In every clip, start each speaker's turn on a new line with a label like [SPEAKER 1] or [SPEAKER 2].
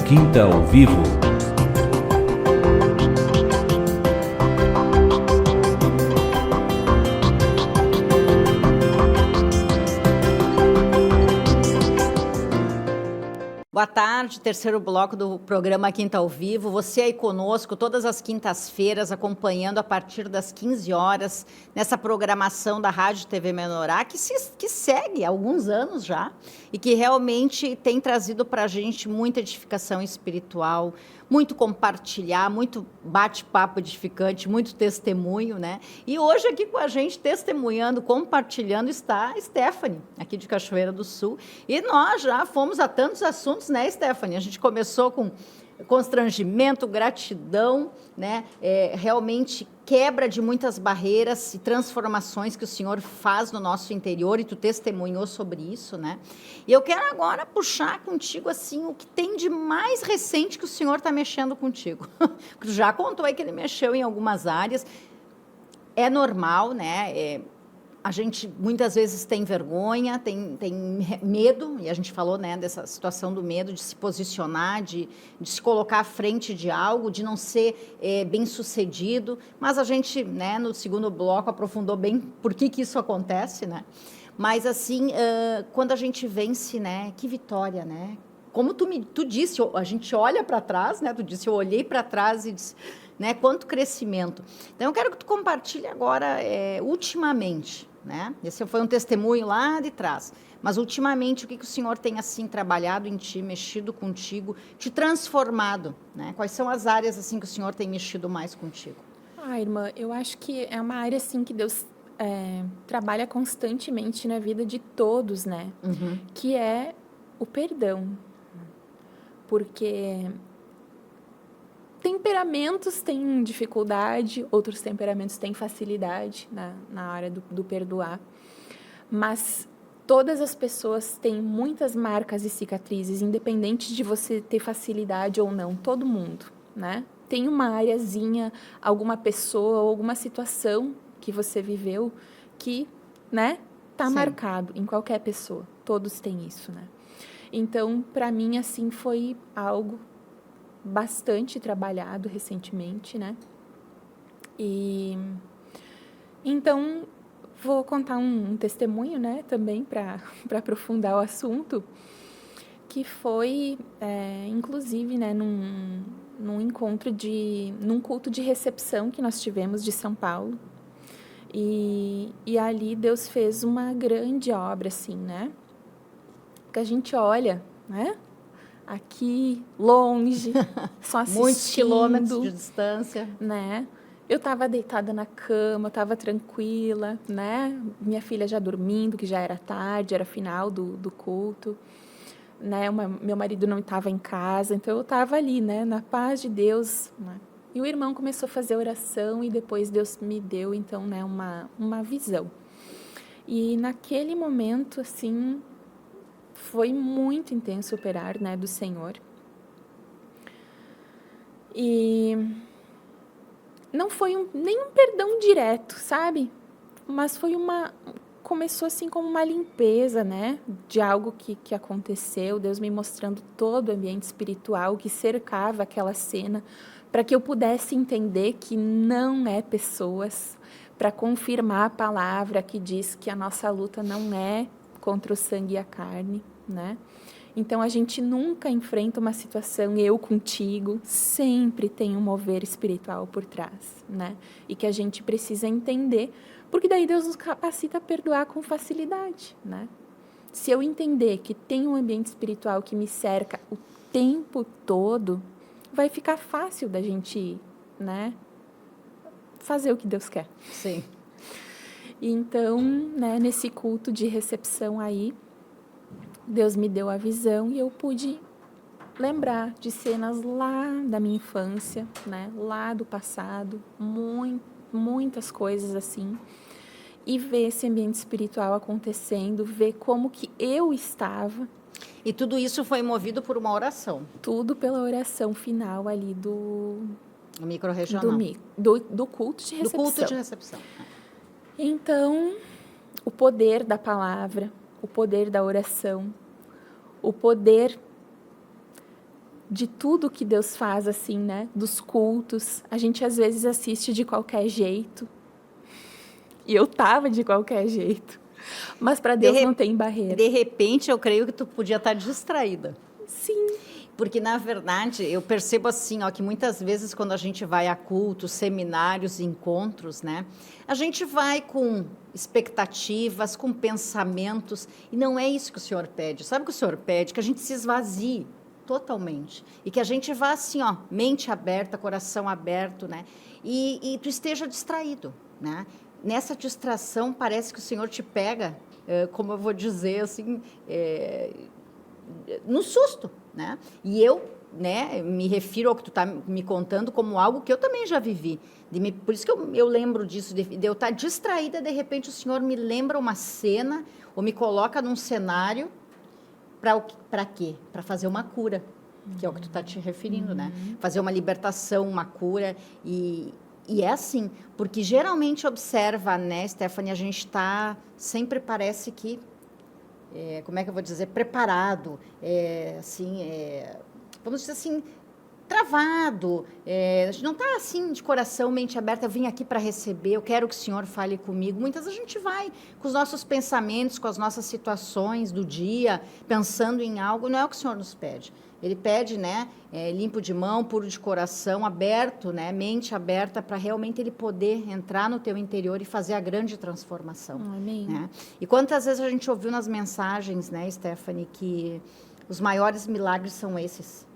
[SPEAKER 1] Quinta ao Vivo.
[SPEAKER 2] Boa tarde, terceiro bloco do programa Quinta ao Vivo. Você aí conosco todas as quintas-feiras, acompanhando a partir das 15 horas, nessa programação da Rádio TV Menorá, que segue há alguns anos já, e que realmente tem trazido para a gente muita edificação espiritual, muito compartilhar, muito bate-papo edificante, muito testemunho, né? E hoje aqui com a gente, testemunhando, compartilhando, está a Stephanie, aqui de Cachoeira do Sul. E nós já fomos a tantos assuntos, né, Stephanie? A gente começou com constrangimento, gratidão, né? Realmente quebra de muitas barreiras e transformações que o Senhor faz no nosso interior, e tu testemunhou sobre isso, né? E eu quero agora puxar contigo, assim, o que tem de mais recente que o Senhor está mexendo contigo. Tu já contou aí que ele mexeu em algumas áreas, é normal, né? A gente muitas vezes tem vergonha, tem medo, e a gente falou, né, dessa situação do medo de se posicionar, de se colocar à frente de algo, de não ser bem-sucedido, mas a gente, né, no segundo bloco, aprofundou bem por que isso acontece, né? Mas, assim, quando a gente vence, né, que vitória, né? Como tu disse, a gente olha para trás, né? Tu disse, eu olhei para trás e disse, né, quanto crescimento. Então, eu quero que tu compartilhe agora, ultimamente, né? Esse foi um testemunho lá de trás. Mas, ultimamente, o que o Senhor tem, assim, trabalhado em ti, mexido contigo, te transformado, né? Quais são as áreas, assim, que o Senhor tem mexido mais contigo?
[SPEAKER 3] Irmã, eu acho que é uma área, assim, que Deus trabalha constantemente na vida de todos, né?
[SPEAKER 2] Uhum.
[SPEAKER 3] Que é o perdão. Porque temperamentos têm dificuldade, outros temperamentos têm facilidade na área do perdoar. Mas todas as pessoas têm muitas marcas e cicatrizes, independente de você ter facilidade ou não, todo mundo, né? Tem uma areazinha, alguma pessoa ou alguma situação que você viveu que, né, tá marcado em qualquer pessoa. Todos têm isso, né? Então, para mim, assim, foi algo bastante trabalhado recentemente, né? E então vou contar um testemunho, né, também para aprofundar o assunto, que foi, inclusive, né, num encontro num culto de recepção que nós tivemos de São Paulo. E ali Deus fez uma grande obra, assim, né? Que a gente olha, né? Aqui, longe, só assistindo.
[SPEAKER 2] Muitos quilômetros de distância.
[SPEAKER 3] Né? Eu estava deitada na cama, estava tranquila, né? Minha filha já dormindo, que já era tarde, era final do culto. Né? Meu marido não estava em casa, então eu estava ali, né? Na paz de Deus. Né? E o irmão começou a fazer oração e depois Deus me deu, então, né, uma visão. E naquele momento, assim, foi muito intenso o operar, né, do Senhor. E não foi nem um perdão direto, sabe? Mas foi começou assim como uma limpeza, né? De algo que aconteceu, Deus me mostrando todo o ambiente espiritual que cercava aquela cena, para que eu pudesse entender que não é pessoas, para confirmar a palavra que diz que a nossa luta não é contra o sangue e a carne, né? Então, a gente nunca enfrenta uma situação, eu contigo, sempre tem um mover espiritual por trás, né? E que a gente precisa entender, porque daí Deus nos capacita a perdoar com facilidade, né? Se eu entender que tem um ambiente espiritual que me cerca o tempo todo, vai ficar fácil da gente, né, fazer o que Deus quer.
[SPEAKER 2] Sim.
[SPEAKER 3] Então, né, nesse culto de recepção aí, Deus me deu a visão e eu pude lembrar de cenas lá da minha infância, né, lá do passado, muitas coisas assim, e ver esse ambiente espiritual acontecendo, ver como que eu estava.
[SPEAKER 2] E tudo isso foi movido por uma oração?
[SPEAKER 3] Tudo pela oração final ali do
[SPEAKER 2] micro-regional.
[SPEAKER 3] Do culto de recepção.
[SPEAKER 2] Do culto de recepção.
[SPEAKER 3] Então, o poder da palavra, o poder da oração, o poder de tudo que Deus faz, assim, né? Dos cultos. A gente, às vezes, assiste de qualquer jeito. E eu tava de qualquer jeito. Mas para Deus não tem barreira.
[SPEAKER 2] De repente, eu creio que tu podia estar distraída.
[SPEAKER 3] Sim.
[SPEAKER 2] Porque, na verdade, eu percebo assim, ó, que muitas vezes quando a gente vai a cultos, seminários, encontros, né? A gente vai com expectativas, com pensamentos, e não é isso que o Senhor pede. Sabe o que o Senhor pede? Que a gente se esvazie totalmente. E que a gente vá assim, ó, mente aberta, coração aberto, né? E tu esteja distraído, né? Nessa distração, parece que o Senhor te pega, como eu vou dizer, assim, no susto, né? E eu, né, me refiro ao que tu está me contando como algo que eu também já vivi. Por isso que eu lembro disso, de eu estar distraída, de repente o Senhor me lembra uma cena, ou me coloca num cenário, para quê? Para fazer uma cura, que é o que tu está te referindo, né? Fazer uma libertação, uma cura, e é assim, porque geralmente observa, né, Stephanie, a gente está, sempre parece que, como é que eu vou dizer, preparado, assim, vamos dizer assim, travado, a gente não está assim de coração, mente aberta, eu vim aqui para receber, eu quero que o Senhor fale comigo. Muitas vezes a gente vai com os nossos pensamentos, com as nossas situações do dia, pensando em algo, não é o que o Senhor nos pede. Ele pede, né, limpo de mão, puro de coração, aberto, né, mente aberta, para realmente ele poder entrar no teu interior e fazer a grande transformação.
[SPEAKER 3] Amém.
[SPEAKER 2] Né? E quantas vezes a gente ouviu nas mensagens, né, Stephanie, que os maiores milagres são esses,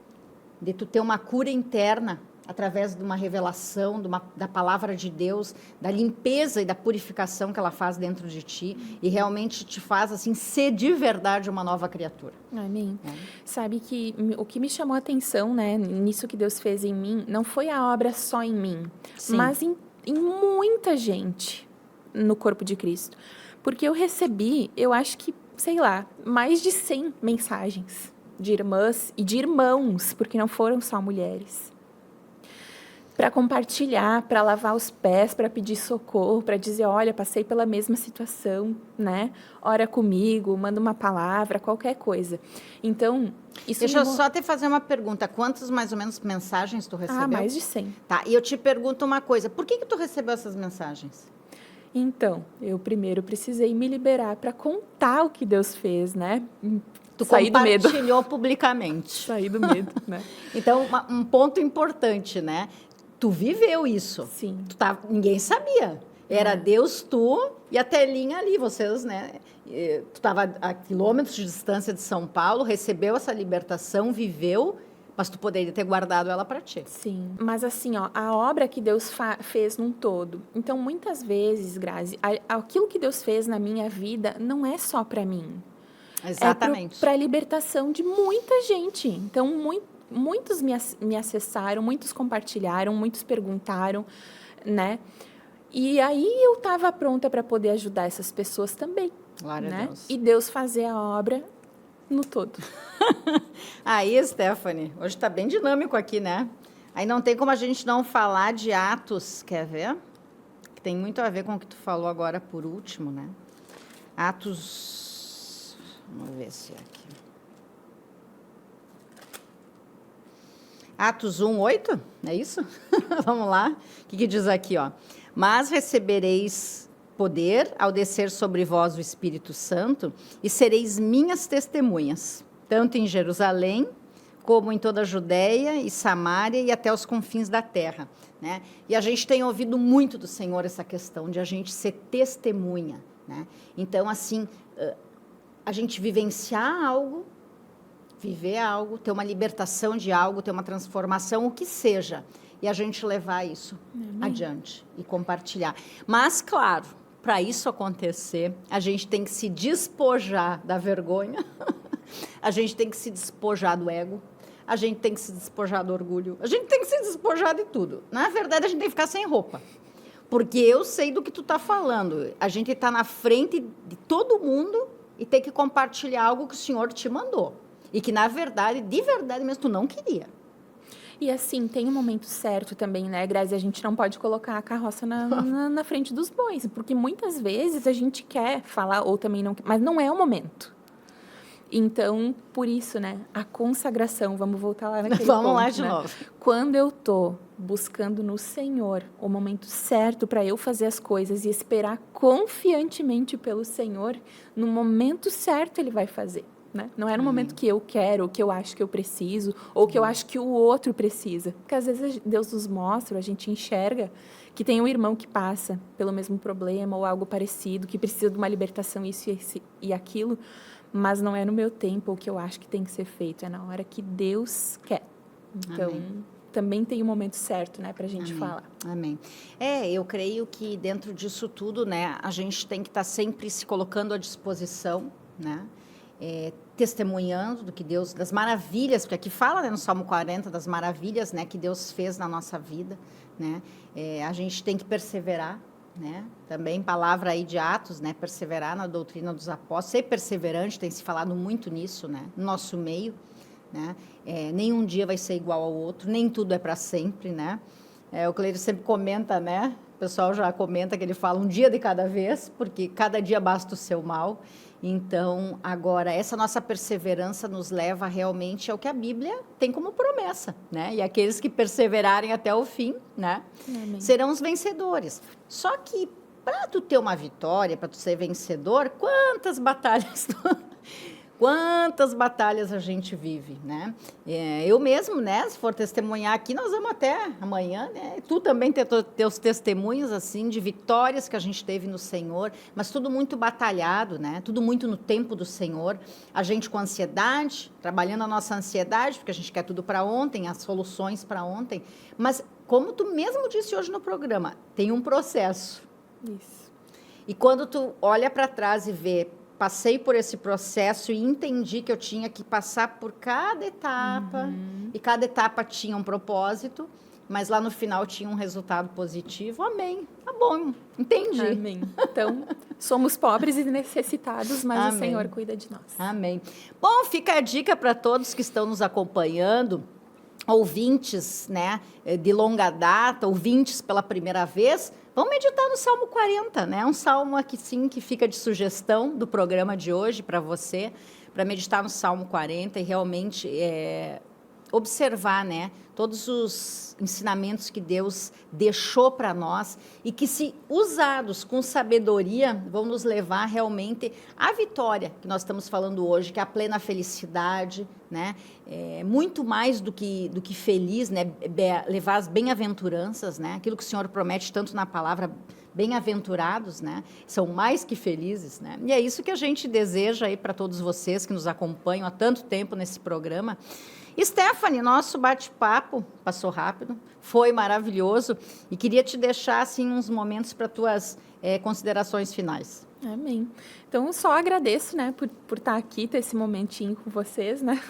[SPEAKER 2] de tu ter uma cura interna através de uma revelação, da palavra de Deus, da limpeza e da purificação que ela faz dentro de ti, e realmente te faz assim ser de verdade uma nova criatura.
[SPEAKER 3] Amém. Sabe que o que me chamou a atenção, né, nisso que Deus fez em mim, não foi a obra só em mim,
[SPEAKER 2] Sim.
[SPEAKER 3] mas em muita gente no corpo de Cristo. Porque eu recebi, eu acho que, sei lá, mais de 100 mensagens de irmãs e de irmãos, porque não foram só mulheres, para compartilhar, para lavar os pés, para pedir socorro, para dizer, olha, passei pela mesma situação, né? Ora comigo, manda uma palavra, qualquer coisa. Então, isso...
[SPEAKER 2] Deixa eu só te fazer uma pergunta. Quantas, mais ou menos, mensagens tu recebeu?
[SPEAKER 3] Mais de 100.
[SPEAKER 2] Tá, e eu te pergunto uma coisa. Por que tu recebeu essas mensagens?
[SPEAKER 3] Então, eu primeiro precisei me liberar para contar o que Deus fez, né?
[SPEAKER 2] Tu
[SPEAKER 3] sair do medo.
[SPEAKER 2] Compartilhou publicamente.
[SPEAKER 3] Sair do medo, né?
[SPEAKER 2] Então, um ponto importante, né? Tu viveu isso.
[SPEAKER 3] Sim.
[SPEAKER 2] Ninguém sabia. Era Deus, tu e a telinha ali. Vocês, né? Tu estava a quilômetros de distância de São Paulo, recebeu essa libertação, viveu, mas tu poderia ter guardado ela para ti.
[SPEAKER 3] Sim. Mas assim, ó, a obra que Deus fez num todo. Então, muitas vezes, Grazi, aquilo que Deus fez na minha vida não é só para mim.
[SPEAKER 2] Exatamente.
[SPEAKER 3] É para a libertação de muita gente. Então, muitos me acessaram, muitos compartilharam, muitos perguntaram, né? E aí eu estava pronta para poder ajudar essas pessoas também.
[SPEAKER 2] Glória
[SPEAKER 3] né?
[SPEAKER 2] a Deus.
[SPEAKER 3] E Deus fazer a obra no todo.
[SPEAKER 2] Aí, Stephanie, hoje está bem dinâmico aqui, né? Aí não tem como a gente não falar de Atos, quer ver? Que tem muito a ver com o que tu falou agora por último, né? Atos, vamos ver se é aqui. Atos 1:8, é isso? Vamos lá. O que diz aqui, ó? Mas recebereis poder ao descer sobre vós o Espírito Santo e sereis minhas testemunhas, tanto em Jerusalém como em toda a Judéia e Samária e até os confins da terra, né? E a gente tem ouvido muito do Senhor essa questão de a gente ser testemunha, né? Então, assim, a gente vivenciar algo, viver algo, ter uma libertação de algo, ter uma transformação, o que seja, e a gente levar isso adiante e compartilhar. Mas, claro, para isso acontecer, a gente tem que se despojar da vergonha, a gente tem que se despojar do ego, a gente tem que se despojar do orgulho, a gente tem que se despojar de tudo. Na verdade, a gente tem que ficar sem roupa, porque eu sei do que tu está falando. A gente está na frente de todo mundo e tem que compartilhar algo que o Senhor te mandou. E que, na verdade, de verdade mesmo, tu não queria.
[SPEAKER 3] E assim, tem um momento certo também, né, Grazi? A gente não pode colocar a carroça na frente dos bois, porque muitas vezes a gente quer falar, ou também não quer, mas não é o momento. Então, por isso, né, a consagração, vamos voltar lá naquele
[SPEAKER 2] Vamos
[SPEAKER 3] ponto,
[SPEAKER 2] lá de
[SPEAKER 3] né?
[SPEAKER 2] novo.
[SPEAKER 3] Quando eu tô buscando no Senhor o momento certo para eu fazer as coisas e esperar confiantemente pelo Senhor, no momento certo Ele vai fazer, né? Não é no momento que eu quero, ou que eu acho que eu preciso, ou que eu acho que o outro precisa. Porque às vezes Deus nos mostra, a gente enxerga que tem um irmão que passa pelo mesmo problema ou algo parecido, que precisa de uma libertação, isso e aquilo, mas não é no meu tempo o que eu acho que tem que ser feito, é na hora que Deus quer. Então, também tem o momento certo, né, para a gente falar.
[SPEAKER 2] Amém. Eu creio que dentro disso tudo, né, a gente tem que estar sempre se colocando à disposição, né, testemunhando do que Deus, das maravilhas, porque aqui fala, né, no Salmo 40, das maravilhas, né, que Deus fez na nossa vida, né, a gente tem que perseverar, né? Também palavra aí de Atos, né? Perseverar na doutrina dos apóstolos, ser perseverante, tem se falado muito nisso, né? No nosso meio, né? Nenhum dia vai ser igual ao outro, nem tudo é para sempre, né? O Cleide sempre comenta, né? O pessoal já comenta que ele fala um dia de cada vez, porque cada dia basta o seu mal. Então, agora, essa nossa perseverança nos leva realmente ao que a Bíblia tem como promessa, né? E aqueles que perseverarem até o fim, né? Serão os vencedores. Só que, para tu ter uma vitória, para tu ser vencedor, quantas batalhas a gente vive, né? Eu mesmo, né? Se for testemunhar aqui, nós vamos até amanhã, né? Tu também ter teus testemunhos, assim, de vitórias que a gente teve no Senhor, mas tudo muito batalhado, né? Tudo muito no tempo do Senhor. A gente com ansiedade, trabalhando a nossa ansiedade, porque a gente quer tudo para ontem, as soluções para ontem. Mas, como tu mesmo disse hoje no programa, tem um processo.
[SPEAKER 3] Isso.
[SPEAKER 2] E quando tu olha para trás e vê, passei por esse processo e entendi que eu tinha que passar por cada etapa, e cada etapa tinha um propósito, mas lá no final tinha um resultado positivo. Amém. Tá bom, entendi.
[SPEAKER 3] Amém. Então, somos pobres e necessitados, mas o Senhor cuida de nós.
[SPEAKER 2] Amém. Bom, fica a dica para todos que estão nos acompanhando, ouvintes, né, de longa data, ouvintes pela primeira vez. Vamos meditar no Salmo 40, né? Um salmo aqui, sim, que fica de sugestão do programa de hoje para você, para meditar no Salmo 40 e realmente observar, né, todos os ensinamentos que Deus deixou para nós e que, se usados com sabedoria, vão nos levar realmente à vitória que nós estamos falando hoje, que é a plena felicidade, né? Muito mais do que feliz, né? Levar as bem-aventuranças, né? Aquilo que o Senhor promete tanto na palavra, bem-aventurados, né? São mais que felizes, né? E é isso que a gente deseja aí para todos vocês que nos acompanham há tanto tempo nesse programa. Stephanie, nosso bate-papo passou rápido, foi maravilhoso e queria te deixar assim uns momentos para tuas considerações finais.
[SPEAKER 3] Amém. Então, eu só agradeço, né, por estar aqui, ter esse momentinho com vocês, né?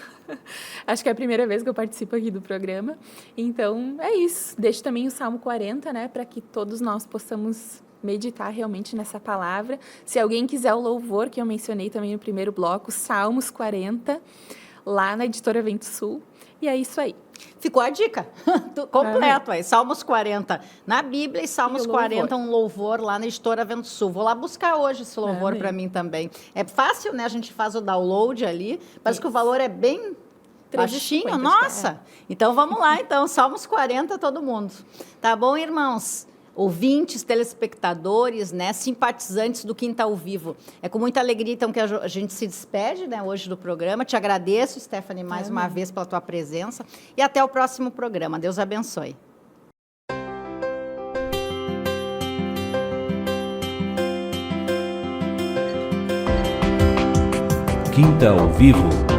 [SPEAKER 3] Acho que é a primeira vez que eu participo aqui do programa. Então, é isso. Deixo também o Salmo 40, né, para que todos nós possamos meditar realmente nessa palavra. Se alguém quiser o louvor, que eu mencionei também no primeiro bloco, Salmos 40, lá na Editora Vento Sul. E é isso aí.
[SPEAKER 2] Ficou a dica completo aí. Salmos 40 na Bíblia e Salmos 40, um louvor lá na Editora Vento Sul. Vou lá buscar hoje esse louvor para mim também. É fácil, né? A gente faz o download ali, mas que o valor é bem baixinho. Nossa! Então, vamos lá, então. Salmos 40, todo mundo. Tá bom, irmãos? Ouvintes, telespectadores, né, simpatizantes do Quinta ao Vivo. É com muita alegria, então, que a gente se despede, né, hoje do programa. Te agradeço, Stephanie, mais uma vez pela tua presença. E até o próximo programa. Deus abençoe.
[SPEAKER 1] Quinta ao Vivo.